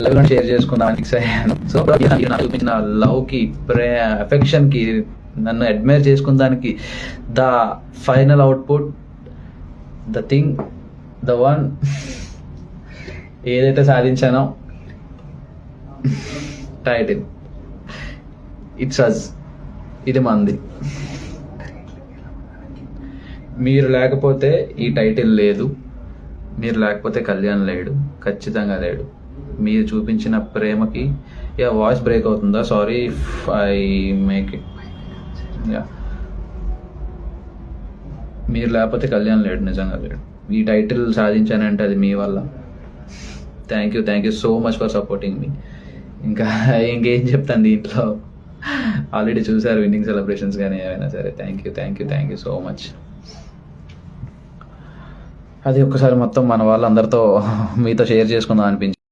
Love share చేసుకుందామని fix అయ్యాను. So నాకు చూపించిన లవ్కి అఫెక్షన్కి నన్ను అడ్మైర్ చేసుకున్న దానికి the final output, the thing, the one ఏదైతే సాధించానో టైటిల్ ఇట్స్ అస్, ఇది మంది. మీరు లేకపోతే ఈ టైటిల్ లేదు, మీరు లేకపోతే కళ్యాణ్ లేడు, ఖచ్చితంగా లేడు. మీరు చూపించిన ప్రేమకి వాయిస్ బ్రేక్ అవుతుందా? Sorry if I make it. మీరు లేకపోతే కళ్యాణ్ లేడు, నిజంగా లేడు. ఈ టైటిల్ సాధించానంటే అది మీ వల్ల. Thank you so much for supporting me. ఇంకా ఇంకేం చెప్తాను దీంట్లో, ఆల్రెడీ చూసారు విన్నింగ్ సెలబ్రేషన్స్ కానీ ఏమైనా సరే. Thank you so much. అది ఒక్కసారి మొత్తం మన వాళ్ళందరితో మీతో షేర్ చేసుకుందాం అనిపించింది.